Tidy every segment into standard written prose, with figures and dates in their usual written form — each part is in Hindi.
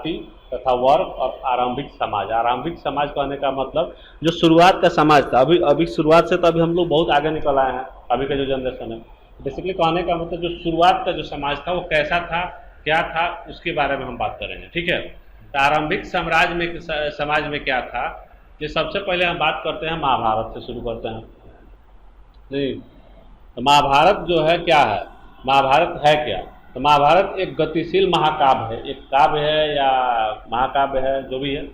तथा वर्ग और आरंभिक समाज। आरंभिक समाज कहने का मतलब जो शुरुआत का समाज था, अभी अभी शुरुआत से तो अभी हम लोग बहुत आगे निकल आए हैं, अभी का जो जनरेशन है। बेसिकली कहने का मतलब जो शुरुआत का जो समाज था वो कैसा था, क्या था, उसके बारे में हम बात करेंगे। ठीक है, तो आरंभिक साम्राज्य में समाज में क्या था, ये सबसे पहले हम बात करते हैं महाभारत से शुरू करते हैं। नहीं, तो महाभारत जो है क्या है, महाभारत है क्या? तो महाभारत एक गतिशील महाकाव्य है, एक काव्य है या महाकाव्य है जो भी है,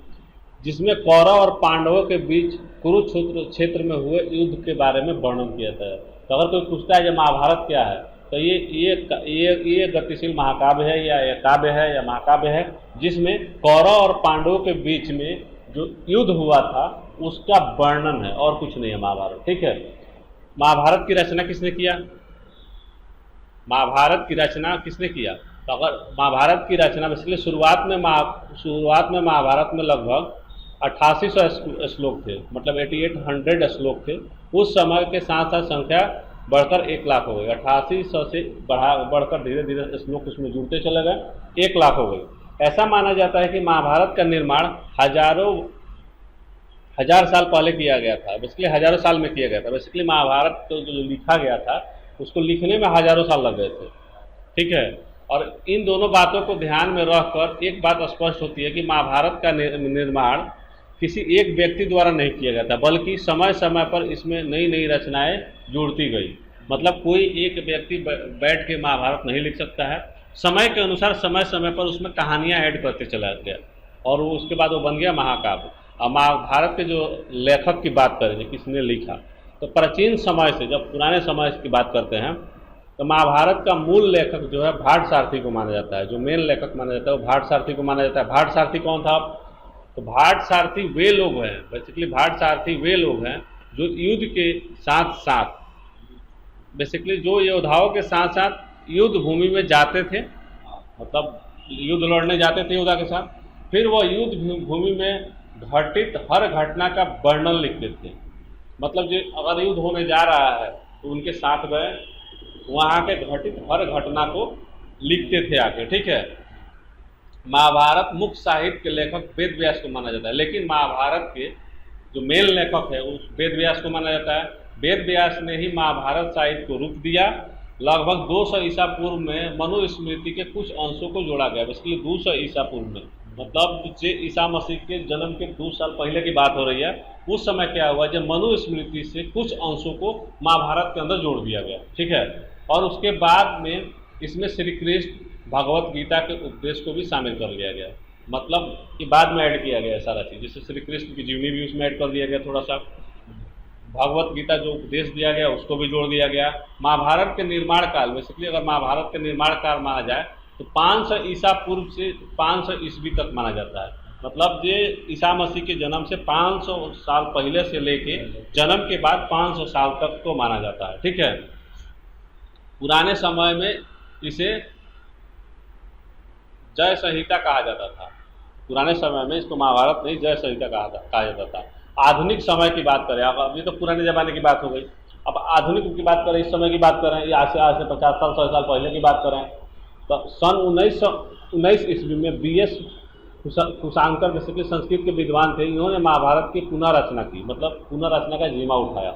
जिसमें कौरव और पांडवों के बीच कुरुक्षेत्र क्षेत्र में हुए युद्ध के बारे में वर्णन किया जाता है। तो अगर कोई पूछता है ये महाभारत क्या है, तो ये गतिशील महाकाव्य है या ये काव्य है या महाकाव्य है, जिसमें कौरव और पांडवों के बीच में जो युद्ध हुआ था उसका वर्णन है, और कुछ नहीं है महाभारत। ठीक है, महाभारत की रचना किसने किया? महाभारत की रचना किसने किया? तो अगर महाभारत की रचना बेसिकली शुरुआत में महाभारत में लगभग 8800 श्लोक थे, मतलब 8800 श्लोक थे। उस समय के साथ साथ संख्या बढ़कर 1 लाख हो गई। 8800 से बढ़कर धीरे धीरे श्लोक उसमें जुड़ते चले गए, 1 लाख हो गई। ऐसा माना जाता है कि महाभारत का निर्माण हजार साल पहले किया गया था, बेसिकली हजारों साल में किया गया था। बेसिकली महाभारत तो जो लिखा गया था उसको लिखने में हजारों साल लग गए थे। ठीक है, और इन दोनों बातों को ध्यान में रखकर एक बात स्पष्ट होती है कि महाभारत का निर्माण किसी एक व्यक्ति द्वारा नहीं किया गया था, बल्कि समय समय पर इसमें नई नई रचनाएं जुड़ती गई। मतलब कोई एक व्यक्ति बैठ के महाभारत नहीं लिख सकता है, समय के अनुसार समय समय पर उसमें कहानियां ऐड करते चला गया, और उसके बाद वो बन गया महाकाव्य। अब महाभारत के जो लेखक की बात करें किसने लिखा, तो प्राचीन समय से, जब पुराने समय की बात करते हैं, तो महाभारत का मूल लेखक जो है भाट सारथी को माना जाता है। जो मेन लेखक माना जाता है वो भाट सारथी को माना जाता है। भाट सारथी कौन था? तो भाट सारथी वे लोग हैं, बेसिकली भाट सारथी वे लोग हैं जो युद्ध के साथ साथ, बेसिकली जो योद्धाओं के साथ साथ युद्ध भूमि में जाते थे, मतलब युद्ध लड़ने जाते थे योद्धा के साथ, फिर वो युद्ध भूमि में घटित हर घटना का वर्णन लिखते थे। मतलब जो अगर युद्ध होने जा रहा है तो उनके साथ गए, वहाँ के घटित हर घटना को लिखते थे आके। ठीक है, महाभारत मुख्य साहित्य के लेखक वेद व्यास को माना जाता है, लेकिन महाभारत के जो मेन लेखक है उस वेद व्यास को माना जाता है। वेद व्यास ने ही महाभारत साहित्य को रूप दिया। लगभग 200 ईसा पूर्व में मनुस्मृति के कुछ अंशों को जोड़ा गया, इसलिए 200 ईसा पूर्व में, मतलब ईसा मसीह के जन्म के 2 साल पहले की बात हो रही है। उस समय क्या हुआ, जब मनुस्मृति से कुछ अंशों को महाभारत के अंदर जोड़ दिया गया। ठीक है, और उसके बाद में इसमें श्री कृष्ण भगवत गीता के उपदेश को भी शामिल कर लिया गया, मतलब कि बाद में ऐड किया गया सारा चीज़। जैसे श्री कृष्ण की जीवनी भी उसमें ऐड कर दिया गया, थोड़ा सा भगवत गीता जो उपदेश दिया गया उसको भी जोड़ दिया गया। महाभारत के निर्माण काल, बेसिकली अगर महाभारत के निर्माण काल माना जाए तो 500 ईसा पूर्व से 500 ईस्वी तक माना जाता है। मतलब ये ईसा मसीह के जन्म से 500 साल पहले से लेके जन्म के बाद 500 साल तक को माना जाता है। ठीक है, पुराने समय में इसे जय संहिता कहा जाता था। पुराने समय में इसको महाभारत नहीं, जय संहिता कहा जाता था। आधुनिक समय की बात करें, अब ये तो पुराने ज़माने की बात हो गई, अब आधुनिक की बात करें, इस समय की बात करें, या आज से 50 साल 100 साल पहले की बात करें, तो सन 1919 ईस्वी में BS कुशांकर बेसिकली संस्कृत के विद्वान थे, इन्होंने महाभारत की पुनः रचना की, मतलब पुनः रचना का जिम्मा उठाया।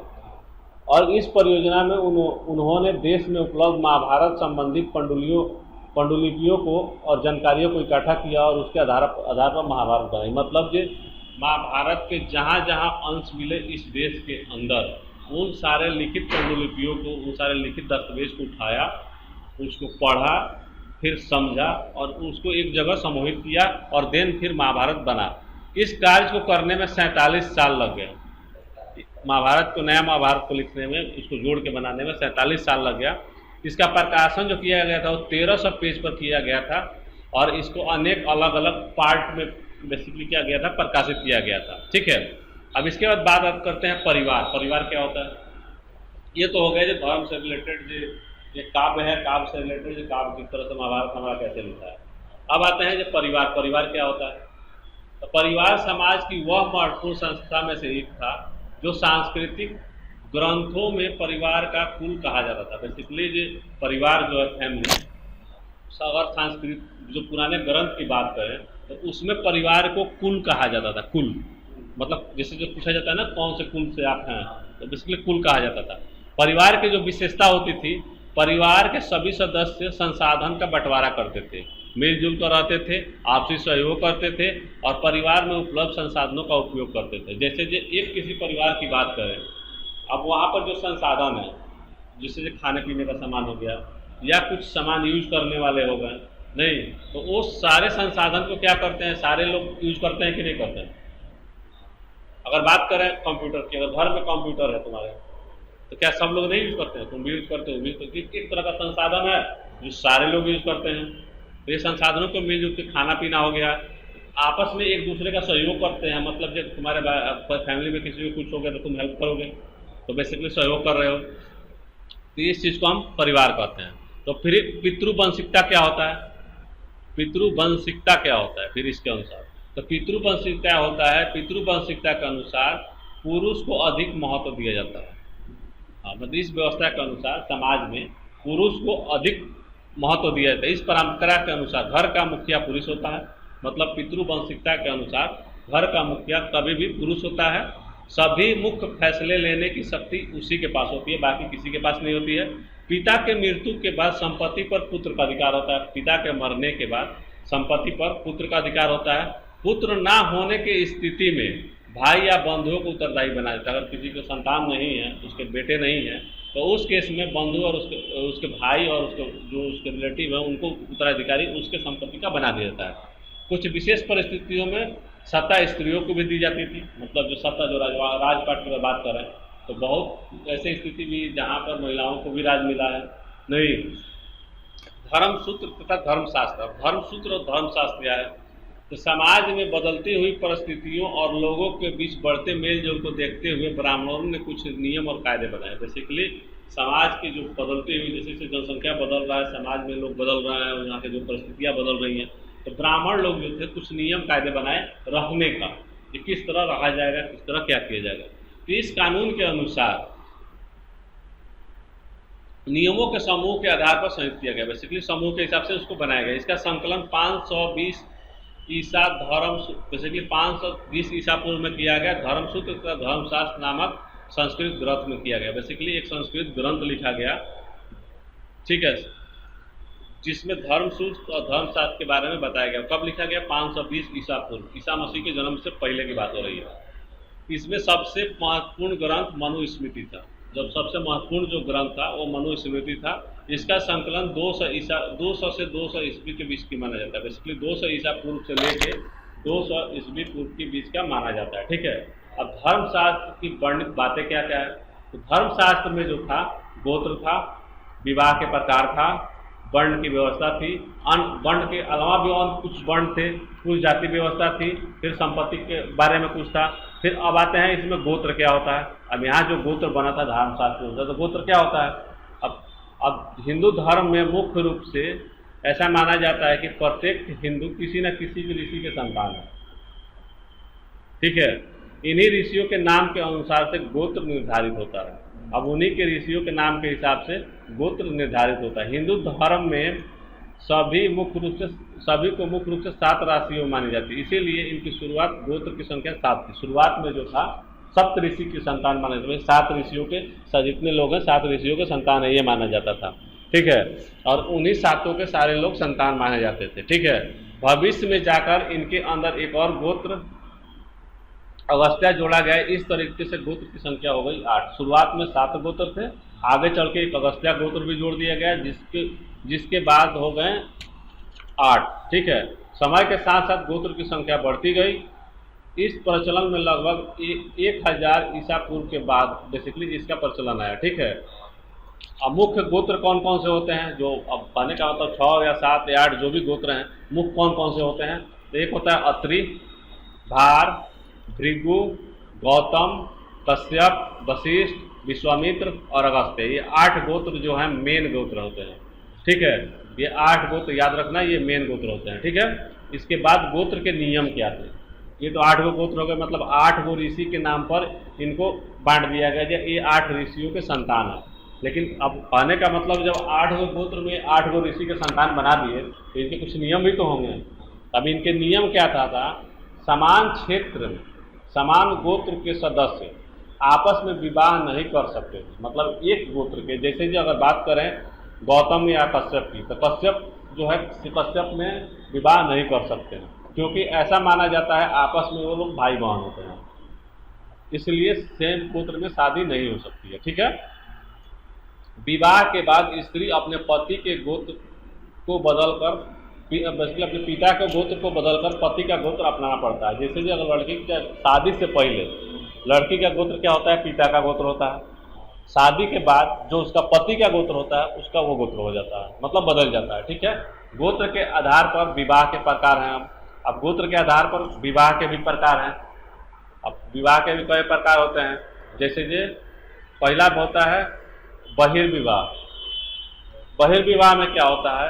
और इस परियोजना में उन्होंने देश में उपलब्ध महाभारत संबंधित पांडुलिपियों को और जानकारियों को इकट्ठा किया और उसके आधार पर महाभारत बनाई। मतलब जो महाभारत के जहाँ जहाँ अंश मिले इस देश के अंदर, उन सारे लिखित पांडुलिपियों को, उन सारे लिखित दस्तावेज को उठाया, उसको पढ़ा, फिर समझा और उसको एक जगह समूहित किया, और देन फिर महाभारत बना। इस कार्य को करने में 47 साल लग गए। महाभारत को, नया महाभारत को लिखने में, उसको जोड़ के बनाने में 47 साल लग गया। इसका प्रकाशन जो किया गया था वो 1300 पेज पर किया गया था, और इसको अनेक अलग अलग पार्ट में बेसिकली किया गया था, प्रकाशित किया गया था। ठीक है, अब इसके बाद बात करते हैं परिवार। परिवार क्या होता है? ये तो हो गया जो धर्म से रिलेटेड, जो ये काव्य है, काव्य से रिलेटेड, जो काव्य की तरह से महाभारत हमारा कैसे लिखा है। अब आते हैं जो परिवार। परिवार क्या होता है? तो परिवार समाज की वह महत्वपूर्ण संस्था में से एक था जो सांस्कृतिक ग्रंथों में परिवार का कुल कहा जाता था। बेसिकली जो परिवार जो है फैमिली, अगर संस्कृत जो पुराने ग्रंथ की बात करें तो उसमें परिवार को कुल कहा जाता था। कुल मतलब जैसे जो पूछा जाता है ना कौन से कुल से आप हैं, तो बेसिकली कुल कहा जाता था। परिवार की जो विशेषता होती थी, परिवार के सभी सदस्य संसाधन का बंटवारा करते थे, मिलजुल कर रहते थे, आपसी सहयोग करते थे और परिवार में उपलब्ध संसाधनों का उपयोग करते थे। जैसे जो एक किसी परिवार की बात करें, अब वहाँ पर जो संसाधन है, जैसे जो खाने पीने का सामान हो गया या कुछ सामान यूज करने वाले हो गए, नहीं तो वो सारे संसाधन को क्या करते हैं, सारे लोग यूज करते हैं कि नहीं करते हैं। अगर बात करें कंप्यूटर की, अगर घर में कंप्यूटर है तुम्हारे, तो क्या सब लोग नहीं यूज करते हैं? तुम भी यूज करते हो। एक तरह का संसाधन है जो सारे लोग यूज करते हैं। तो ये संसाधनों को मिलजुल के खाना पीना हो गया, आपस में एक दूसरे का सहयोग करते हैं। मतलब जब तुम्हारे फैमिली में किसी को कुछ हो गया तो तुम हेल्प करोगे, तो बेसिकली सहयोग कर रहे हो। तो इस चीज़ को हम परिवार कहते हैं। तो फिर पितृवंशिकता क्या होता है? पितृवंशिकता क्या होता है फिर इसके अनुसार? तो पितृवंशिकता होता है, पितृवंशिकता के अनुसार पुरुष को अधिक महत्व दिया जाता है। मतलब इस व्यवस्था के अनुसार समाज में पुरुष को अधिक महत्व दिया जाता है। इस परंपरा के अनुसार घर का मुखिया पुरुष होता है। मतलब पितृवंशिकता के अनुसार घर का मुखिया कभी भी पुरुष होता है। सभी मुख्य फैसले लेने की शक्ति उसी के पास होती है, बाकी किसी के पास नहीं होती है। पिता के मृत्यु के बाद संपत्ति पर पुत्र का अधिकार होता है। पिता के मरने के बाद संपत्ति पर पुत्र का अधिकार होता है। पुत्र ना होने की स्थिति में भाई या बंधुओं को उत्तरदायी बनाया जाता है। अगर किसी को संतान नहीं है, उसके बेटे नहीं है, तो उस केस में बंधु और उसके भाई और जो उसके रिलेटिव है उनको उत्तराधिकारी उसके संपत्ति का बना दिया जाता है। कुछ विशेष परिस्थितियों में सत्ता स्त्रियों को भी दी जाती थी। मतलब जो सत्ता जो राजपाट की बात करें तो बहुत ऐसी स्थिति भी जहाँ पर महिलाओं को भी राज मिला है। नहीं, धर्मसूत्र तथा धर्मशास्त्र। धर्मसूत्र और धर्मशास्त्र क्या है? तो समाज में बदलती हुई परिस्थितियों और लोगों के बीच बढ़ते मेल जोल को देखते हुए ब्राह्मणों ने कुछ नियम और कायदे बनाए। बेसिकली समाज की जो बदलती हुई, जैसे जैसे जनसंख्या बदल रहा है, समाज में लोग बदल रहे हैं और यहाँ की जो परिस्थितियाँ बदल रही हैं, तो ब्राह्मण लोग जो थे कुछ नियम कायदे बनाए रहने का, कि किस तरह रहा जाएगा, किस तरह क्या किया जाएगा। तो इस कानून के अनुसार नियमों के समूह के आधार पर संयुक्त किया गया। बेसिकली समूह के हिसाब से उसको बनाया गया। इसका संकलन 520 ईसा धर्म, बेसिकली 520 ईसा पूर्व में किया गया। धर्मसूत्र तथा धर्मशास्त्र नामक संस्कृत ग्रंथ में किया गया। बेसिकली एक संस्कृत ग्रंथ लिखा गया, ठीक है, जिसमें धर्मसूत्र और धर्मशास्त्र के बारे में बताया गया। कब लिखा गया? 520 ईसा पूर्व, ईसा मसीह के जन्म से पहले की बात हो रही है। इसमें सबसे महत्वपूर्ण ग्रंथ मनुस्मृति था। जब सबसे महत्वपूर्ण जो ग्रंथ था वो मनुस्मृति था। इसका संकलन 200 से 200 ईस्वी के बीच की माना जाता है। बेसिकली 200 ईसा पूर्व से लेके 200 ईस्वी पूर्व के बीच का माना जाता है, ठीक है। अब धर्मशास्त्र की वर्णित बातें क्या क्या है? तो धर्मशास्त्र में जो था, गोत्र था, विवाह के प्रकार था, वर्ण की व्यवस्था थी, वर्ण के अलावा भी और कुछ वर्ण थे, कुछ जाति व्यवस्था थी, फिर संपत्ति के बारे में कुछ था। फिर अब आते हैं इसमें गोत्र क्या होता है। अब यहाँ जो गोत्र बना था धर्मशास्त्र में, तो गोत्र क्या होता है? अब हिंदू धर्म में मुख्य रूप से ऐसा माना जाता है कि प्रत्येक हिंदू किसी न किसी भी ऋषि के संतान है, ठीक है। इन्हीं ऋषियों के नाम के अनुसार से गोत्र निर्धारित होता है। अब उन्हीं के ऋषियों के नाम के हिसाब से गोत्र निर्धारित होता है। हिंदू धर्म में सभी को मुख्य रूप से 7 राशियों में मानी जाती है। इसीलिए इनकी शुरुआत, गोत्र की संख्या 7 थी। शुरुआत में जो था सप्त ऋषि की संतान माना जाता है। 7 ऋषियों के, जितने लोग हैं 7 ऋषियों के संतान है, ये माना जाता था, ठीक है। और उन्हीं 7 के सारे लोग संतान माने जाते थे, ठीक है। भविष्य में जाकर इनके अंदर एक और गोत्र अगस्त्या जोड़ा गया। इस तरीके से गोत्र की संख्या हो गई 8। शुरुआत में 7 गोत्र थे, आगे चल के एक अगस्त्या गोत्र भी जोड़ दिया गया, जिसके बाद हो गए 8, ठीक है। समय के साथ साथ गोत्र की संख्या बढ़ती गई। इस प्रचलन में लगभग 1000 ईसा पूर्व के बाद बेसिकली इसका प्रचलन आया, ठीक है। अब मुख्य गोत्र कौन कौन से होते हैं? जो अब कहने का मतलब 6 या 7 या 8 जो भी गोत्र हैं, मुख्य कौन कौन से होते हैं? तो एक होता है अत्रि, भार, भृगु, गौतम, कश्यप, वशिष्ठ, विश्वामित्र और अगस्त्य। ये 8 गोत्र जो हैं मेन गोत्र होते हैं, ठीक है। ये 8 गोत्र याद रखना, ये मेन गोत्र होते हैं, ठीक है। इसके बाद गोत्र के नियम क्या थे? ये तो 8 गोत्र हो गए, मतलब 8 ऋषि के नाम पर इनको बांट दिया गया। ये 8 ऋषियों के संतान है। लेकिन अब कहने का मतलब जब 8 गोत्र में 8 ऋषि के संतान बना दिए तो इनके कुछ नियम भी तो होंगे। अब इनके नियम क्या था, समान क्षेत्र में समान गोत्र के सदस्य आपस में विवाह नहीं कर सकते थे। मतलब एक गोत्र के, जैसे कि अगर बात करें गौतम या कश्यप की, तो कश्यप जो है कश्यप में विवाह नहीं कर सकते हैं, क्योंकि ऐसा माना जाता है आपस में वो लोग भाई बहन होते हैं, इसलिए सेम गोत्र में शादी नहीं हो सकती है। ठीक है। विवाह के बाद स्त्री अपने पति के गोत्र को बदलकर, बेसिकली अपने पिता के गोत्र को बदलकर पति का गोत्र अपनाना पड़ता है। जैसे कि अगर लड़की की शादी से पहले लड़की का गोत्र क्या होता है, पिता का गोत्र होता है। शादी के बाद जो उसका पति का गोत्र होता है उसका वो गोत्र हो जाता है, मतलब बदल जाता है। ठीक है। गोत्र के आधार पर विवाह के प्रकार हैं। अब गोत्र के आधार पर विवाह के भी प्रकार हैं। अब विवाह के भी कई प्रकार होते हैं, जैसे कि पहला होता है बहिर्विवाह। बहिर्विवाह में क्या होता है,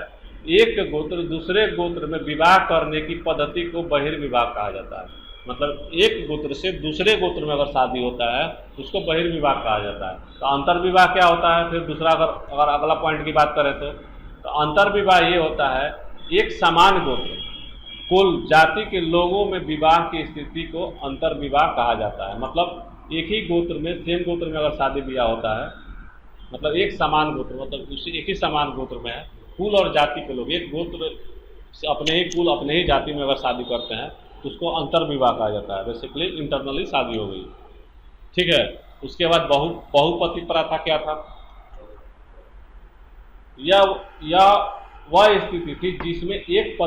एक गोत्र दूसरे गोत्र में विवाह करने की पद्धति को बहिर्विवाह कहा जाता है। मतलब एक गोत्र से दूसरे गोत्र में अगर शादी होता है तो उसको बहिर्विवाह कहा जाता है। तो अंतर्विवाह क्या होता है, फिर दूसरा अगर अगला पॉइंट की बात करें तो अंतर्विवाह ये होता है एक समान गोत्र कुल जाति के लोगों में विवाह की स्थिति को अंतर्विवाह कहा जाता है। मतलब एक ही गोत्र में, सेम गोत्र में अगर शादी ब्याह होता है, मतलब एक समान गोत्र, मतलब उसी एक ही समान गोत्र में है कुल और जाति के लोग, एक गोत्र से अपने ही कुल अपने ही जाति में अगर शादी करते हैं तो उसको अंतर्विवाह कहा जाता है। बेसिकली इंटरनली शादी हो गई। ठीक है। उसके बाद बहुपति प्रथा क्या था, या वह स्थिति थी जिसमें एक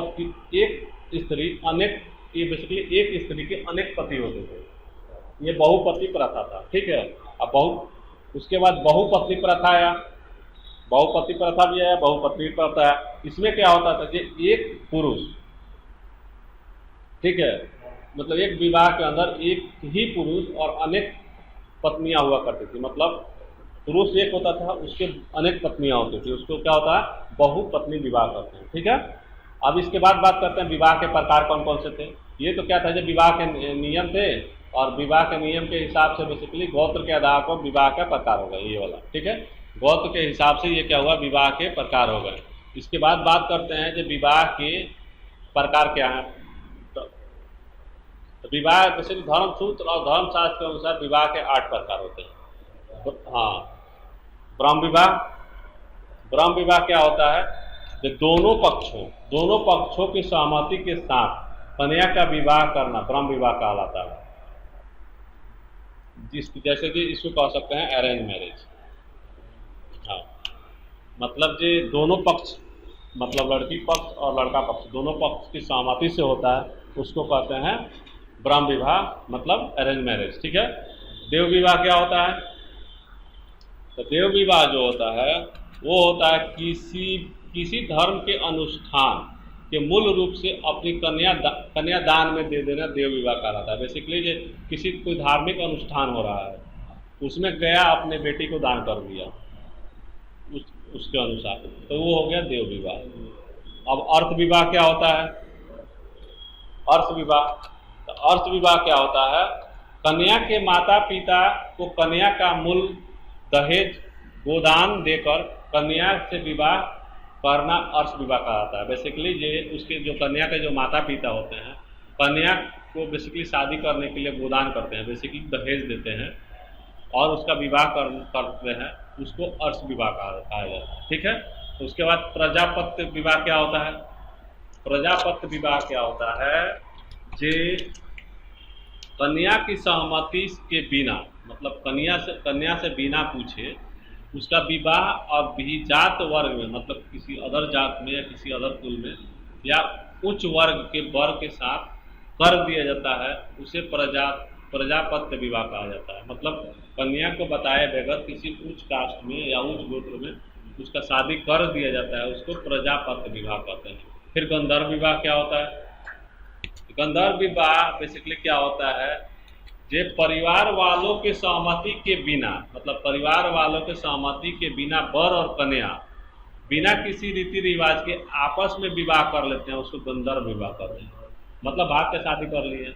स्त्री अनेक, ये बेसिकली एक स्त्री के अनेक पति होते थे, ये बहुपति प्रथा था। ठीक है। अब उसके बाद बहुपत्नी प्रथा आया, बहुपति प्रथा भी आया, बहुपत्नी प्रथा आया। इसमें क्या होता था कि एक पुरुष, ठीक है, मतलब एक विवाह के अंदर एक ही पुरुष और अनेक पत्नियां हुआ करती थी। मतलब पुरुष एक होता था, उसके अनेक पत्नियां होती थी, उसको क्या होता है बहुपत्नी विवाह करते हैं। ठीक है। अब इसके बाद बात करते हैं विवाह के प्रकार कौन कौन से थे। ये तो क्या था, जब विवाह के नियम थे, और विवाह के नियम के हिसाब से बेसिकली गोत्र के आधार पर विवाह का प्रकार हो गया ये वाला। ठीक है। गोत्र के हिसाब से ये क्या हुआ, विवाह के प्रकार हो गए। इसके बाद बात करते हैं कि विवाह के प्रकार क्या हैं। तो विवाह बेसिकली धर्मसूत्र और धर्मशास्त्र के अनुसार विवाह के 8 प्रकार होते हैं। तो हाँ, ब्रह्म विवाह क्या होता है, कि दोनों पक्षों की सहमति के साथ कन्या का विवाह करना ब्रह्म विवाह कहलाता है। जैसे कि इसको कह सकते हैं अरेंज मैरिज। हाँ, मतलब जो दोनों पक्ष, मतलब लड़की पक्ष और लड़का पक्ष दोनों पक्ष की सहमति से होता है, उसको कहते हैं ब्रह्म विवाह, मतलब अरेंज मैरिज। ठीक है। देव विवाह क्या होता है, तो देव विवाह जो होता है वो होता है किसी धर्म के अनुष्ठान के मूल रूप से अपनी कन्या दान में दे देना देव विवाह कहलाता है। बेसिकली जो कोई धार्मिक अनुष्ठान हो रहा है उसमें गया अपने बेटी को दान कर दिया उसके अनुसार, तो वो हो गया देव विवाह। अब अर्थ विवाह क्या होता है, अर्थ विवाह क्या होता है, कन्या के माता पिता को कन्या का मूल दहेज गोदान देकर कन्या से विवाह करना अर्थ विवाह कहलाता है। बेसिकली ये उसके जो कन्या के जो माता पिता होते हैं, कन्या को बेसिकली शादी करने के लिए गोदान करते हैं, बेसिकली दहेज देते हैं और उसका विवाह करते हैं, उसको अर्थ विवाह कहा जाता है। ठीक है। तो उसके बाद प्रजापत्य विवाह क्या होता है, प्रजापत्य विवाह क्या होता है, जे कन्या की सहमति के बिना, मतलब कन्या से बिना पूछे उसका विवाह अभिजात वर्ग में, मतलब किसी अदर जात में या किसी अदर कुल में या उच्च वर्ग के वर के साथ कर दिया जाता है, उसे प्रजापत्य विवाह कहा जाता है। मतलब कन्या को बताए बगैर किसी उच्च कास्ट में या उच्च गोत्र में उसका शादी कर दिया जाता है, उसको प्रजापत्य विवाह कहते हैं। फिर गंधर्व विवाह क्या होता है, गंधर्व विवाह बेसिकली क्या होता है, जे परिवार वालों के सहमति के बिना, मतलब परिवार वालों के सहमति के बिना वर और कन्या बिना किसी रीति रिवाज के आपस में विवाह कर लेते हैं, उसको गंधर्व विवाह कहते हैं। मतलब भाग के शादी कर लिए,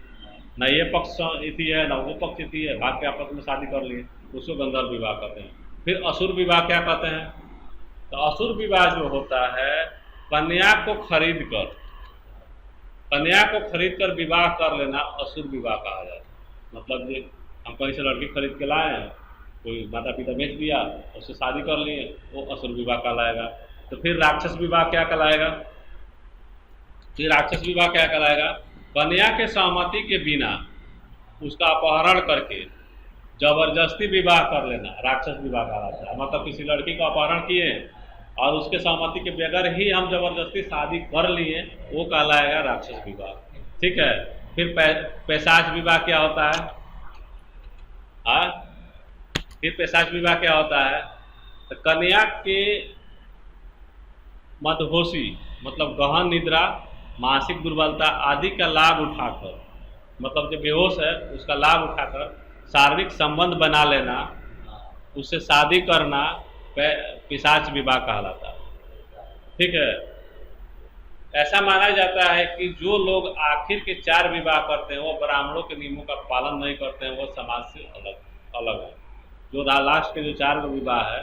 न ये पक्ष इति है न वो पक्ष इति है, भाग के आपस में शादी कर लिए, उसको गंधर्व विवाह कहते हैं। फिर असुर विवाह क्या कहते हैं, तो असुर विवाह जो होता है, कन्या को खरीद कर कन्या को खरीद कर विवाह कर लेना असुर विवाह कहा जाता है। मतलब ये हम कहीं से लड़की खरीद के लाए हैं, कोई माता पिता बेच दिया, उससे शादी कर लिए, वो असुर विवाह कहलाएगा। तो फिर राक्षस विवाह क्या कहलाएगा? फिर राक्षस विवाह क्या कहलाएगा? कन्या के सहमति के बिना उसका अपहरण करके जबरदस्ती विवाह कर लेना राक्षस विवाह कहलाता है। मतलब किसी लड़की को अपहरण किए और उसके सहमति के बगैर ही हम जबरदस्ती शादी कर लिए, वो कहलाएगा राक्षस विवाह। ठीक है। फिर पैशाच विवाह क्या होता है? फिर पैशाच विवाह क्या होता है? तो कन्या के मदहोशी मतलब गहन निद्रा, मानसिक दुर्बलता आदि का लाभ उठाकर, मतलब जो बेहोश है उसका लाभ उठाकर शारीरिक संबंध बना लेना, उससे शादी करना पिशाच विवाह कहलाता है। ठीक है। ऐसा माना जाता है कि जो लोग आखिर के 4 विवाह करते हैं वो ब्राह्मणों के नियमों का पालन नहीं करते हैं, वो समाज से अलग है। जो लास्ट के जो 4 विवाह है,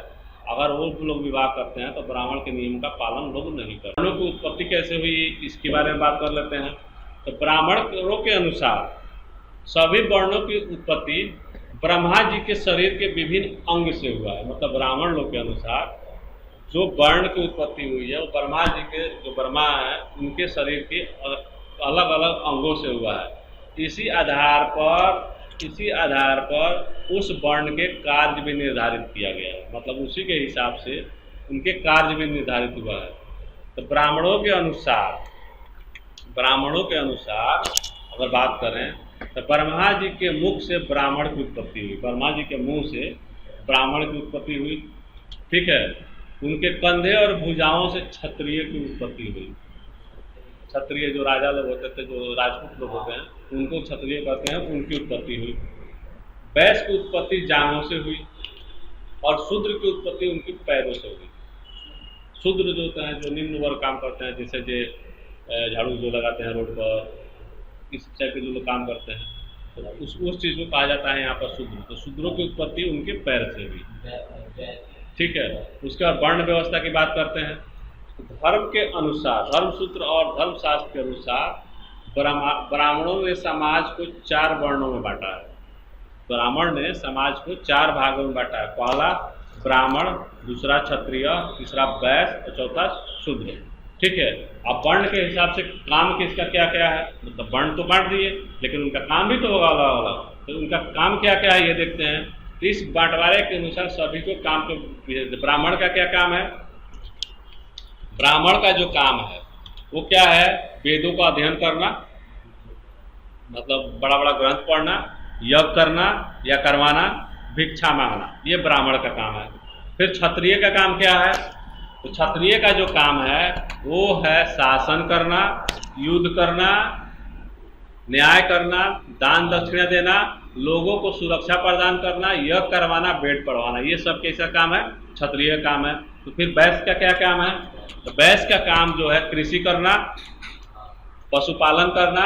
अगर वो लोग विवाह करते हैं तो ब्राह्मण के नियम का पालन लोग नहीं करते। वर्णों की उत्पत्ति कैसे हुई इसके बारे में बात कर लेते हैं। तो ब्राह्मणों के अनुसार सभी वर्णों की उत्पत्ति ब्रह्मा जी के शरीर के विभिन्न अंग से हुआ है। मतलब ब्राह्मण लोग के अनुसार जो वर्ण की उत्पत्ति हुई है वो ब्रह्मा जी के, जो ब्रह्मा है उनके शरीर के अलग अलग अंगों से हुआ है। इसी आधार पर उस वर्ण के कार्य भी निर्धारित किया गया है। मतलब उसी के हिसाब से उनके कार्य भी निर्धारित हुआ है। तो ब्राह्मणों के अनुसार अगर बात करें तो ब्रह्मा जी के मुख से ब्राह्मण की उत्पत्ति हुई, ब्रह्मा जी के मुंह से ब्राह्मण की उत्पत्ति हुई। ठीक है। उनके कंधे और भुजाओं से क्षत्रिय की उत्पत्ति हुई। क्षत्रिय जो राजा लोग होते थे, जो राजपूत लोग होते हैं, उनको क्षत्रिय कहते हैं, उनकी उत्पत्ति हुई। वैश्य की उत्पत्ति जांघों से हुई और शूद्र की उत्पत्ति उनकी पैरों से हुई। शूद्र जो होते हैं, जो निम्न वर्ग काम करते हैं, जैसे जो झाड़ू जो लगाते हैं रोड पर, इस टाइप के जो लोग काम करते हैं, तो उस चीज़ को कहा जाता है यहाँ पर शूद्र। तो शूद्रों की उत्पत्ति उनके पैर से हुई। ठीक है। उसके बाद वर्ण व्यवस्था की बात करते हैं। धर्म के अनुसार, धर्मसूत्र और धर्मशास्त्र के अनुसार ब्राह्मणों ने समाज को 4 वर्णों में बांटा है। ब्राह्मण ने समाज को 4 भागों में बांटा है। पहला ब्राह्मण, दूसरा क्षत्रिय, तीसरा वैश्य और चौथा शूद्र। ठीक है। अब वर्ण के हिसाब से काम किसका क्या क्या है, मतलब वर्ण तो बांट दिए लेकिन उनका काम भी तो होगा अलग। तो उनका काम क्या क्या है ये देखते हैं। तो इस बंटवारे के अनुसार सभी को काम को, ब्राह्मण का क्या काम है? ब्राह्मण का जो काम है वो क्या है? वेदों का अध्ययन करना, मतलब बड़ा बड़ा ग्रंथ पढ़ना, यज्ञ करना या करवाना, भिक्षा मांगना, ये ब्राह्मण का काम है। फिर क्षत्रिय का काम क्या है? तो क्षत्रिय का जो काम है वो है शासन करना, युद्ध करना, न्याय करना, दान दक्षिणा देना, लोगों को सुरक्षा प्रदान करना, यज्ञ करवाना, वेद पढ़वाना, ये सब कैसा काम है? क्षत्रिय काम है। तो फिर वैश्य का क्या काम है? तो वैश्य का काम जो है कृषि करना, पशुपालन करना,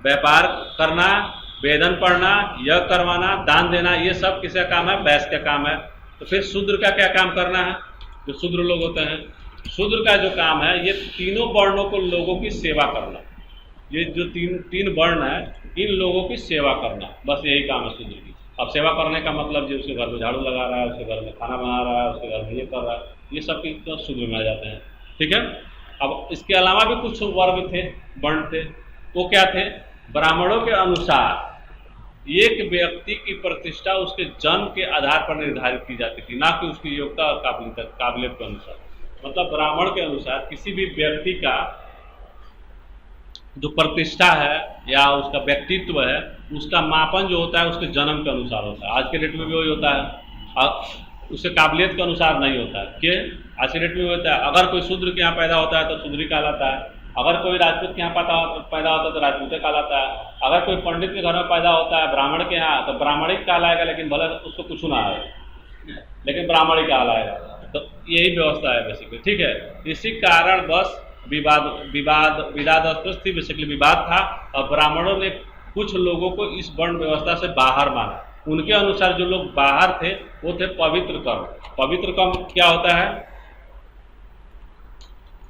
व्यापार करना, वेदन पढ़ना, यज्ञ करवाना, दान देना, ये सब किसका काम है? वैश्य का काम है। तो फिर शूद्र का क्या काम करना है? जो शूद्र लोग होते हैं, शूद्र का जो काम है ये तीनों वर्णों को लोगों की सेवा करना। ये जो तीन वर्ण है इन लोगों की सेवा करना, बस यही काम है शूद्र की। अब सेवा करने का मतलब जो उसके घर में झाड़ू लगा रहा है, उसके घर में खाना बना रहा है, उसके घर में ये कर रहा है, ये सब तो शूद्र में आ जाते हैं। ठीक है। अब इसके अलावा भी कुछ वर्ग थे, वर्ण थे, वो क्या थे? ब्राह्मणों के अनुसार एक व्यक्ति की प्रतिष्ठा उसके जन्म के आधार पर निर्धारित की जाती थी, ना कि उसकी योग्यता और काबिलियत के अनुसार। मतलब ब्राह्मण के अनुसार किसी भी व्यक्ति का जो प्रतिष्ठा है या उसका व्यक्तित्व है, उसका मापन जो होता है उसके जन्म के अनुसार होता है। आज के डेट में भी वही होता है, उसके काबिलियत के अनुसार नहीं होता है। कि आज के डेट में होता है, अगर कोई शूद्र के यहाँ पैदा होता है तो शूद्री कहलाता है, अगर कोई राजपूत के यहाँ पैदा होता है तो राजपूत कहलाता है, अगर कोई पंडित के घर में पैदा होता है ब्राह्मण के यहाँ तो ब्राह्मणिक कहलाएगा, लेकिन भले उसको कुछ ना आए लेकिन ब्राह्मणिक कहलाएगा। तो यही व्यवस्था है बेसिकली। ठीक है। इसी कारण बस विवादास्पद थी, बेसिकली विवाद था, और ब्राह्मणों ने कुछ लोगों को इस वर्ण व्यवस्था से बाहर माना। उनके अनुसार जो लोग बाहर थे वो थे पवित्र कर्म। पवित्र कर्म क्या होता है?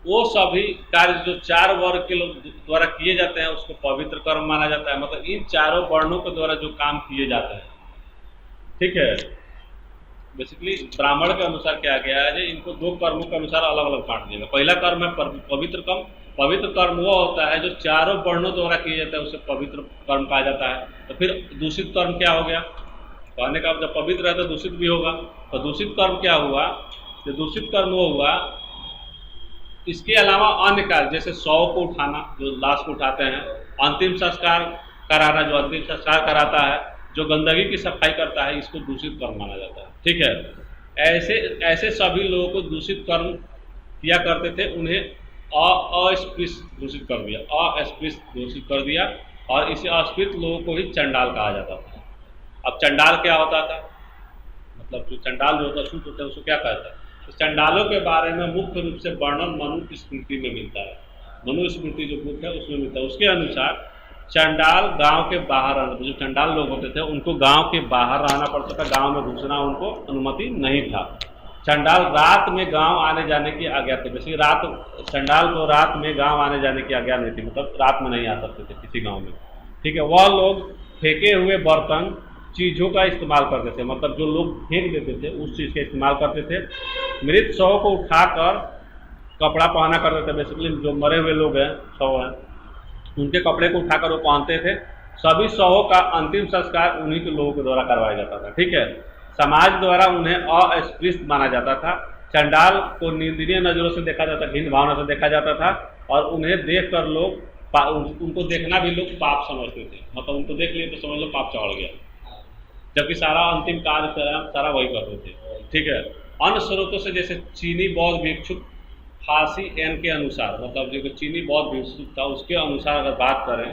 वो सभी कार्य जो 4 वर्ग के लोग द्वारा किए जाते हैं उसको पवित्र कर्म माना जाता है। मतलब इन चारों वर्णों के द्वारा जो काम किए जाते हैं, ठीक है। बेसिकली ब्राह्मण के अनुसार क्या गया है, इनको 2 कर्मों के अनुसार अलग अलग बांट दिया। पहला कर्म है पवित्र कर्म। पवित्र कर्म वो होता है जो चारों वर्णों द्वारा किया जाता है, उसे पवित्र कर्म कहा जाता है। तो फिर दूषित कर्म क्या हो गया, कहने का जब पवित्र है तो दूषित भी होगा। तो दूषित कर्म क्या हुआ, जो दूषित कर्म वो हुआ, इसके अलावा अन्य कार्य जैसे शव को उठाना, जो लाश को उठाते हैं, अंतिम संस्कार कराना, जो अंतिम संस्कार कराता है, जो गंदगी की सफाई करता है, इसको दूषित कर्म माना जाता है, ठीक है। ऐसे सभी लोगों को दूषित कर्म किया करते थे, उन्हें अस्पृश्य घोषित कर दिया, अस्पृश्य घोषित कर दिया, और इसे अस्पृत लोगों को ही चंडाल कहा जाता था। अब चंडाल क्या होता था, मतलब जो चंडाल जो होता है, होता है, उसको क्या कहता है। तो चंडालों के बारे में मुख्य रूप से वर्णन मनु स्मृति में मिलता है। मनु स्मृति जो बुक है उसमें मिलता है। उसके अनुसार चंडाल गांव के बाहर, जो चंडाल लोग होते थे उनको गांव के बाहर रहना पड़ता था, गांव में घुसना उनको अनुमति नहीं था। चंडाल रात में गांव आने जाने की आज्ञा थी। वैसे चंडाल को रात में गांव आने जाने की आज्ञा नहीं थी, मतलब रात में नहीं आ सकते थे किसी गांव में, ठीक है। वह लोग फेंके हुए बर्तन चीज़ों का इस्तेमाल करते थे, मतलब जो लोग फेंक देते थे उस चीज़ का इस्तेमाल करते थे। मृत शव को उठाकर कपड़ा पहना करते थे। बेसिकली जो मरे हुए लोग हैं, शव हैं, उनके कपड़े को उठाकर वो पहनते थे। सभी शवों का अंतिम संस्कार उन्हीं के लोगों के द्वारा करवाया जाता था, ठीक है। समाज द्वारा उन्हें अस्पृश्य माना जाता था। चंडाल को निंदनीय नज़रों से देखा जाता, घिन भावना से देखा जाता था, और उन्हें देखकर लोग उनको देखना भी लोग पाप समझते थे। मतलब उनको देख लिए तो समझ लो पाप चढ़ गया, जबकि सारा अंतिम कार्य सारा वही करते थे, ठीक है। अन्य स्रोतों से जैसे चीनी बौद्ध भिक्षुक फांसी एन के अनुसार, मतलब जो चीनी बौद्ध भिक्षुक था उसके अनुसार अगर बात करें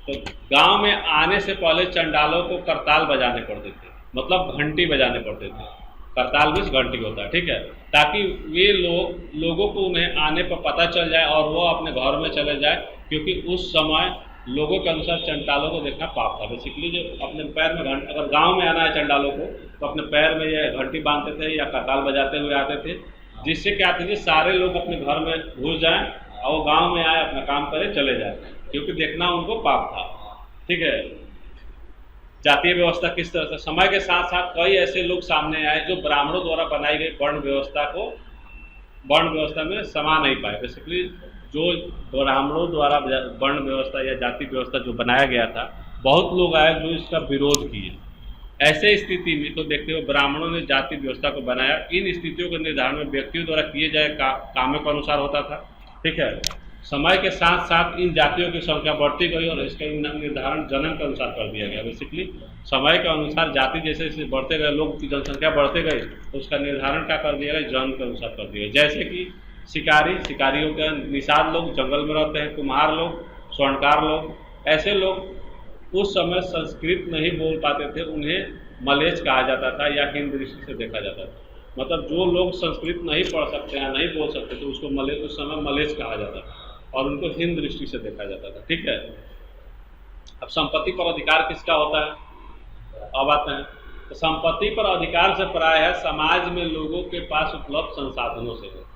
तो गांव में आने से पहले चंडालों को करताल बजाने पड़ते थे, मतलब घंटी बजाने पड़ते थे। करताल भी घंटी होता है, ठीक है, ताकि वे लोगों को उन्हें आने पर पता चल जाए और वो अपने घर में चले जाए, क्योंकि उस समय लोगों के अनुसार चंडालों को देखना पाप था। बेसिकली जो अपने पैर में अगर गांव में आना है चंडालों को तो अपने पैर में ये घंटी बांधते थे या करताल बजाते हुए आते थे, जिससे क्या था कि सारे लोग अपने घर में घुस जाएं और वो गांव में आए, अपना काम करे, चले जाए, क्योंकि देखना उनको पाप था, ठीक है। जातीय व्यवस्था किस तरह से समय के साथ साथ कई ऐसे लोग सामने आए जो ब्राह्मणों द्वारा बनाई गई वर्ण व्यवस्था में समा नहीं पाए। बेसिकली जो ब्राह्मणों द्वारा वर्ण व्यवस्था या जाति व्यवस्था जो बनाया गया था, बहुत लोग आए जो इसका विरोध किए। ऐसे स्थिति में तो देखते हुए ब्राह्मणों ने जाति व्यवस्था को बनाया। इन स्थितियों के निर्धारण में व्यक्तियों द्वारा किए जाए कामों के अनुसार होता था, ठीक है। समय के साथ साथ इन जातियों की संख्या बढ़ती गई और इसका निर्धारण जन्म के अनुसार कर दिया गया। बेसिकली समय के अनुसार जाति जैसे जैसे बढ़ते गए, लोग की जनसंख्या बढ़ते गई, तो उसका निर्धारण क्या कर दिया गया, जन्म के अनुसार कर दिया गया। जैसे कि शिकारियों के निषाद लोग जंगल में रहते हैं, कुम्हार लोग, स्वर्णकार लोग, ऐसे लोग उस समय संस्कृत नहीं बोल पाते थे, उन्हें मलेच्छ कहा जाता था या हीन दृष्टि से देखा जाता था। मतलब जो लोग संस्कृत नहीं पढ़ सकते हैं, नहीं बोल सकते थे, उसको उस समय मलेच्छ कहा जाता था और उनको हीन दृष्टि से देखा जाता था, ठीक है। अब संपत्ति पर अधिकार किसका होता है, अब आते हैं। तो संपत्ति पर अधिकार से प्रायः समाज में लोगों के पास उपलब्ध संसाधनों से है।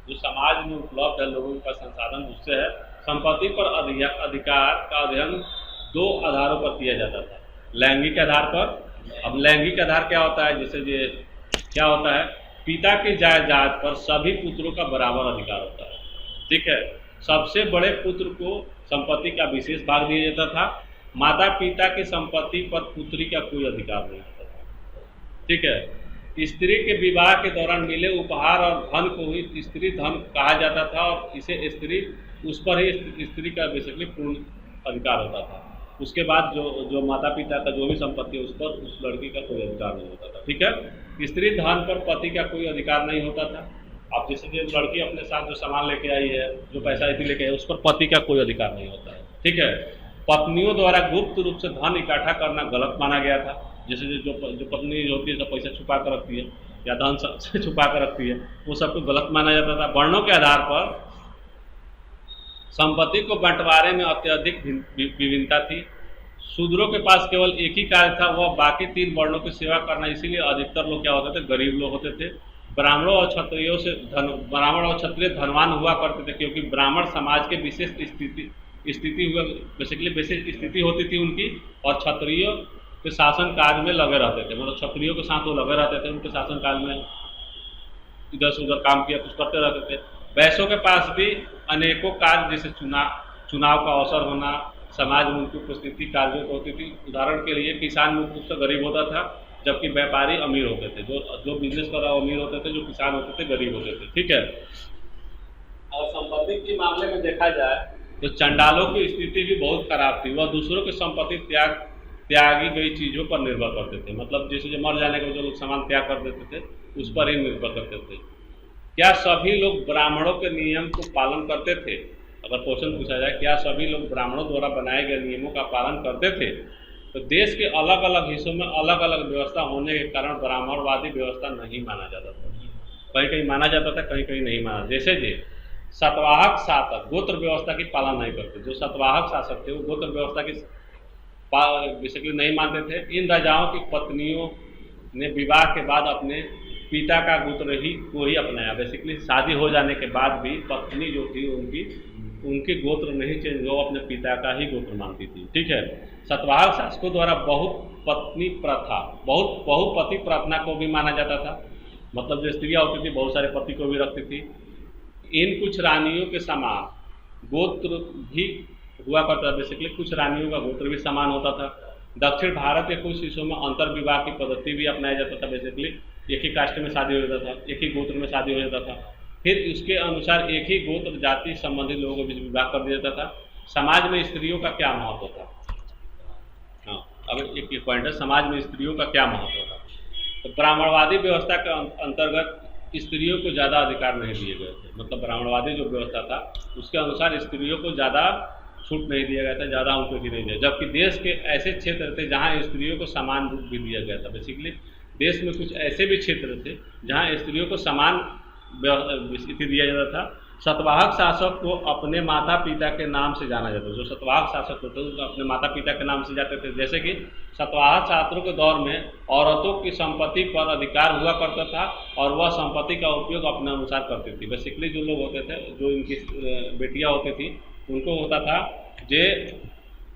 जो समाज में उपलब्ध है लोगों के पास संसाधन, उससे है। संपत्ति पर अधिकार का अध्ययन 2 आधारों पर किया जाता था, लैंगिक आधार पर। अब लैंगिक आधार क्या होता है, जैसे ये क्या होता है, पिता की जायदाद पर सभी पुत्रों का बराबर अधिकार होता है, ठीक है। सबसे बड़े पुत्र को संपत्ति का विशेष भाग दिया जाता था। माता पिता की संपत्ति पर पुत्री का कोई अधिकार नहीं होता था, ठीक है। स्त्री के विवाह के दौरान मिले उपहार और धन को ही स्त्री धन कहा जाता था और इसे स्त्री, उस पर ही स्त्री का बेसिकली पूर्ण अधिकार होता था। उसके बाद जो माता पिता का जो भी संपत्ति है उस पर उस लड़की का कोई अधिकार नहीं होता था, ठीक है। स्त्री धन पर पति का कोई अधिकार नहीं होता था। अब जैसे जो लड़की अपने साथ जो सामान लेके आई है, जो पैसा इतनी लेके आई, उस पर पति का कोई अधिकार नहीं होता है, ठीक है। पत्नियों द्वारा गुप्त रूप से धन इकट्ठा करना गलत माना गया था। जैसे जो पत्नी होती है सब पैसा छुपा कर रखती है या धन से छुपा कर रखती है, वो सबको गलत माना जाता था। वर्णों के आधार पर संपत्ति को बंटवारे में अत्यधिक विभिन्नता थी। शूद्रों के पास केवल एक ही कार्य था, वह बाकी 3 वर्णों की सेवा करना। इसीलिए अधिकतर लोग क्या होते थे, गरीब लोग होते थे। ब्राह्मणों और क्षत्रियों से ब्राह्मण और क्षत्रिय धनवान हुआ करते थे, क्योंकि ब्राह्मण समाज के विशेष स्थिति हुआ, बेसिकली विशेष स्थिति होती थी उनकी, और क्षत्रियों के शासन काल में लगे रहते थे, मतलब क्षत्रियों के साथ वो लगे रहते थे, उनके शासन काल में इधर से उधर काम किया, कुछ करते रहते थे। वैश्यों के पास भी अनेकों कार्य, जैसे चुनाव का अवसर होना, समाज में उनकी उपस्थिति कार्यों को होती थी। उदाहरण के लिए किसान मुख्य रूप से गरीब होता था, जबकि व्यापारी अमीर होते थे। जो बिजनेस कर रहा अमीर होते थे, जो किसान होते थे गरीब होते थे। ठीक है। और संपत्ति के मामले में देखा जाए तो चंडालों की स्थिति भी बहुत खराब थी। वह दूसरों की संपत्ति त्यागी गई चीज़ों पर निर्भर करते थे, मतलब जैसे जो मर जाने के जो लोग सामान त्याग कर देते थे उस पर ही निर्भर करते थे। क्या सभी लोग ब्राह्मणों के नियम को पालन करते थे? अगर क्वेश्चन पूछा जाए क्या सभी लोग ब्राह्मणों द्वारा बनाए गए नियमों का पालन करते थे, तो देश के अलग अलग हिस्सों में अलग अलग व्यवस्था होने के कारण ब्राह्मणवादी व्यवस्था नहीं माना जाता था। कहीं कहीं माना जाता था, कहीं कहीं नहीं माना। जैसे कि सतवाहक शासक गोत्र व्यवस्था की पालन नहीं करते। जो सतवाहक शासक थे वो गोत्र व्यवस्था की बेसिकली नहीं मानते थे। इन राजाओं की पत्नियों ने विवाह के बाद अपने पिता का गोत्र को ही अपनाया। बेसिकली शादी हो जाने के बाद भी पत्नी जो थी उनके गोत्र नहीं चेंज, वो अपने पिता का ही गोत्र मानती थी। ठीक है। सतवाहक शासकों द्वारा बहुपति प्रथा को भी माना जाता था, मतलब जो स्त्रियाँ होती थी बहुत सारे पति को भी रखती थी। इन कुछ रानियों के समान गोत्र भी हुआ करता था। बेसिकली कुछ रानियों का गोत्र भी समान होता था। दक्षिण भारत के कुछ हिस्सों में अंतर विवाह की पद्धति भी अपनाया जाता था। बेसिकली एक ही कास्ट में शादी हो जाता था, एक ही गोत्र में शादी हो जाता था, फिर उसके अनुसार एक ही गोत्र जाति संबंधित लोगों के बीच विवाह कर दिया जाता था। समाज में स्त्रियों का क्या महत्व था? हाँ, अब एक पॉइंट है, समाज में स्त्रियों का क्या महत्व था। तो ब्राह्मणवादी व्यवस्था के अंतर्गत स्त्रियों को ज़्यादा अधिकार नहीं दिए गए थे। मतलब ब्राह्मणवादी जो व्यवस्था था उसके अनुसार स्त्रियों को ज़्यादा छूट नहीं दिया गया था, ज़्यादा उनको भी नहीं दिया। जबकि देश के ऐसे क्षेत्र थे जहाँ स्त्रियों को समान रूप भी दिया गया था। बेसिकली देश में कुछ ऐसे भी क्षेत्र थे जहाँ स्त्रियों को समान स्थिति दिया जाता था। सतवाहक शासक को अपने माता पिता के नाम से जाना जाता था। जो सतवाहक शासक होते थे अपने माता पिता के नाम से जाते थे। जैसे कि सतवाहक शासकों के दौर में औरतों की संपत्ति पर अधिकार हुआ करता था और वह संपत्ति का उपयोग अपने अनुसार करती थी। बेसिकली जो लोग होते थे, जो इनकी बेटियां होती थी, उनको होता था जे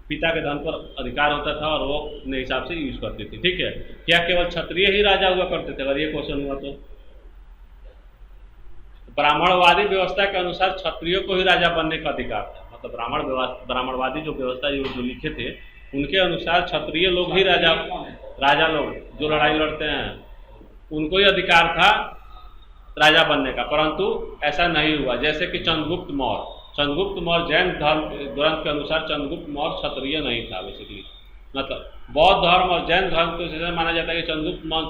पिता के धन पर अधिकार होता था और वो अपने हिसाब से यूज करती थी। ठीक है। क्या केवल क्षत्रिय ही राजा हुआ करते थे? अगर ये क्वेश्चन हुआ तो ब्राह्मणवादी व्यवस्था के अनुसार क्षत्रियों को ही राजा बनने का अधिकार था। मतलब ब्राह्मणवादी जो व्यवस्था जो लिखे थे उनके अनुसार क्षत्रिय लोग ही राजा लोग जो लड़ाई लड़ते हैं उनको ही अधिकार था राजा बनने का, परंतु ऐसा नहीं हुआ। जैसे कि चंद्रगुप्त मौर्य जैन धर्म ग्रंथ के अनुसार चंद्रगुप्त मौर्य क्षत्रिय नहीं था। बेसिकली मतलब बौद्ध धर्म और जैन धर्म को जैसे माना जाता है कि चंद्रगुप्त मौर्य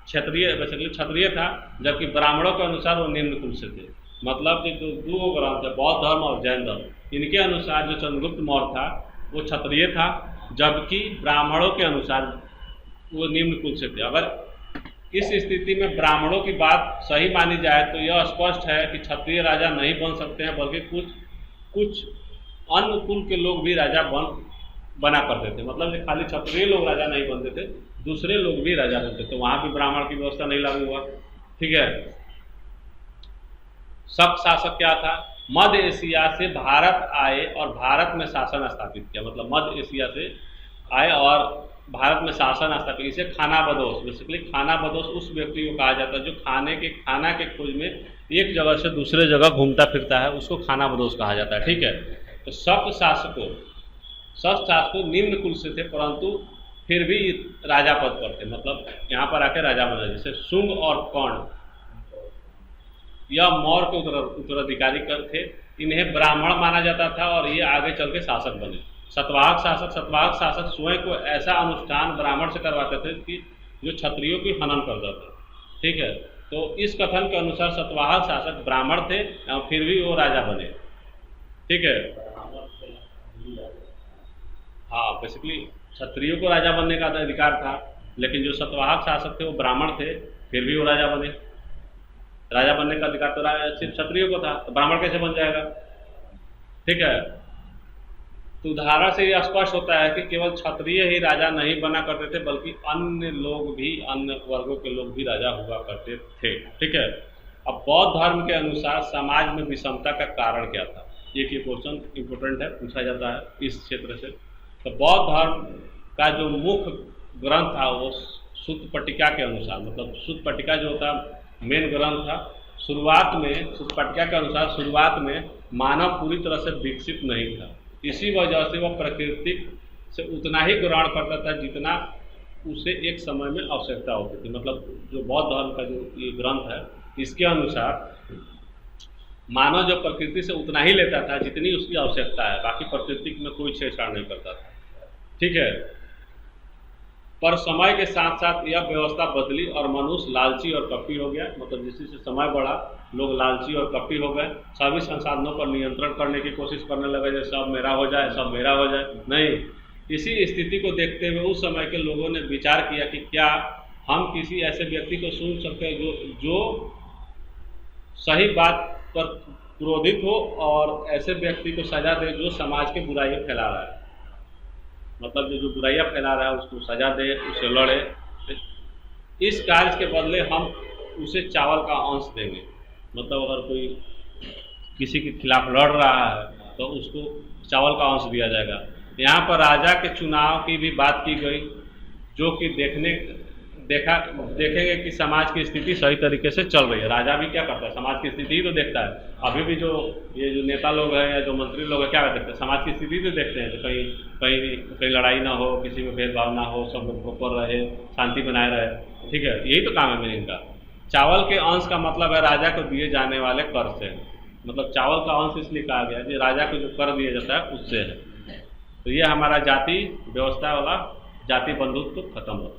बेसिकली क्षत्रिय था, जबकि ब्राह्मणों के अनुसार वो निम्न कुल से थे। मतलब कि जो दो ग्रंथ है बौद्ध धर्म और जैन धर्म, इनके अनुसार जो चंद्रगुप्त मौर्य था वो क्षत्रिय था, जबकि ब्राह्मणों के अनुसार वो निम्न कुल से थे। अगर इस स्थिति में ब्राह्मणों की बात सही मानी जाए तो यह स्पष्ट है कि क्षत्रिय राजा नहीं बन सकते हैं, बल्कि कुछ अन्य कुल के लोग भी राजा बना करते थे। मतलब खाली क्षत्रिय लोग राजा नहीं बनते थे, दूसरे लोग भी राजा बनते थे। वहां भी ब्राह्मण की व्यवस्था नहीं लागू हुआ। ठीक है। शक शासक क्या था? मध्य एशिया से भारत आए और भारत में शासन स्थापित किया। मतलब मध्य एशिया से आए और भारत में शासन स्थापित। इसे खानाबदोश, बेसिकली खानाबदोश उस व्यक्ति को कहा जाता है जो खाना के खोज में एक जगह से दूसरे जगह घूमता फिरता है, उसको खानाबदोश कहा जाता है। ठीक है। तो शक शासकों निम्न कुल से थे, परंतु फिर भी राजा पद पर थे। मतलब यहाँ पर आके राजा बना। जैसे शुंग और कर्ण यह मौर्य के उत्तराधिकारी थे। इन्हें ब्राह्मण माना जाता था और ये आगे चल के शासक बने। सतवाहक शासक स्वयं को ऐसा अनुष्ठान ब्राह्मण से करवाते थे कि जो क्षत्रियों की हनन करता था। ठीक है। तो इस कथन के अनुसार सतवाहक शासक ब्राह्मण थे और फिर भी वो राजा बने। ठीक है। हाँ, बेसिकली क्षत्रियों को राजा बनने का अधिकार था, लेकिन जो सतवाहक शासक थे वो ब्राह्मण थे, फिर भी वो राजा बने। राजा बनने का अधिकार तो सिर्फ क्षत्रियों को था, तो ब्राह्मण कैसे बन जाएगा? ठीक है। तो उदाहरण से यह स्पष्ट होता है कि केवल क्षत्रिय ही राजा नहीं बना करते थे, बल्कि अन्य लोग भी, अन्य वर्गों के लोग भी राजा हुआ करते थे। ठीक है। अब बौद्ध धर्म के अनुसार समाज में विषमता का कारण क्या था? ये क्वेश्चन इम्पोर्टेंट है, पूछा जाता है इस क्षेत्र से। तो बौद्ध धर्म का जो मुख्य ग्रंथ था वो सूत्र पट्टिका के अनुसार, मतलब सूत्र पट्टिका जो होता मेन ग्रंथ था, शुरुआत में सूत्र पट्टिका के अनुसार शुरुआत में मानव पूरी तरह से विकसित नहीं था। इसी वजह से वह प्रकृति से उतना ही ग्रहण करता था जितना उसे एक समय में आवश्यकता होती थी। मतलब जो बौद्ध धर्म का जो ये ग्रंथ है, इसके अनुसार मानव जो प्रकृति से उतना ही लेता था जितनी उसकी आवश्यकता है, बाकी प्रकृति में कोई छेड़छाड़ नहीं करता था। ठीक है। पर समय के साथ साथ यह व्यवस्था बदली और मनुष्य लालची और कपटी हो गया। मतलब जैसे जैसे समय बढ़ा, लोग लालची और कपटी हो गए, सभी संसाधनों पर नियंत्रण करने की कोशिश करने लगे, जो सब मेरा हो जाए, सब मेरा हो जाए। नहीं, इसी स्थिति को देखते हुए उस समय के लोगों ने विचार किया कि क्या हम किसी ऐसे व्यक्ति को चुन सकते हैं जो सही बात पर क्रोधित हो और ऐसे व्यक्ति को सजा दे जो समाज के बुराइयाँ फैला रहा है। मतलब जो बुराइयाँ फैला रहा है उसको सजा दे, उससे लड़े। इस कार्य के बदले हम उसे चावल का अंश देंगे। मतलब अगर कोई किसी के खिलाफ लड़ रहा है तो उसको चावल का अंश दिया जाएगा। यहाँ पर राजा के चुनाव की भी बात की गई, जो कि देखेंगे कि समाज की स्थिति सही तरीके से चल रही है। राजा भी क्या करता है? समाज की स्थिति ही तो देखता है। अभी भी जो ये जो नेता लोग हैं या जो मंत्री लोग हैं क्या देखते हैं? समाज की स्थिति तो देखते हैं, तो कहीं लड़ाई ना हो, किसी में भेदभाव ना हो, सब लोग प्रॉपर रहे, शांति बनाए रहे। ठीक है, यही तो काम है मेन इनका। चावल के अंश का मतलब है राजा को दिए जाने वाले कर से। मतलब चावल का अंश इसलिए कहा गया कि राजा को जो कर दिया जाता है उससे है। तो ये हमारा जाति व्यवस्था वाला जाति बंधुत्व खत्म हो।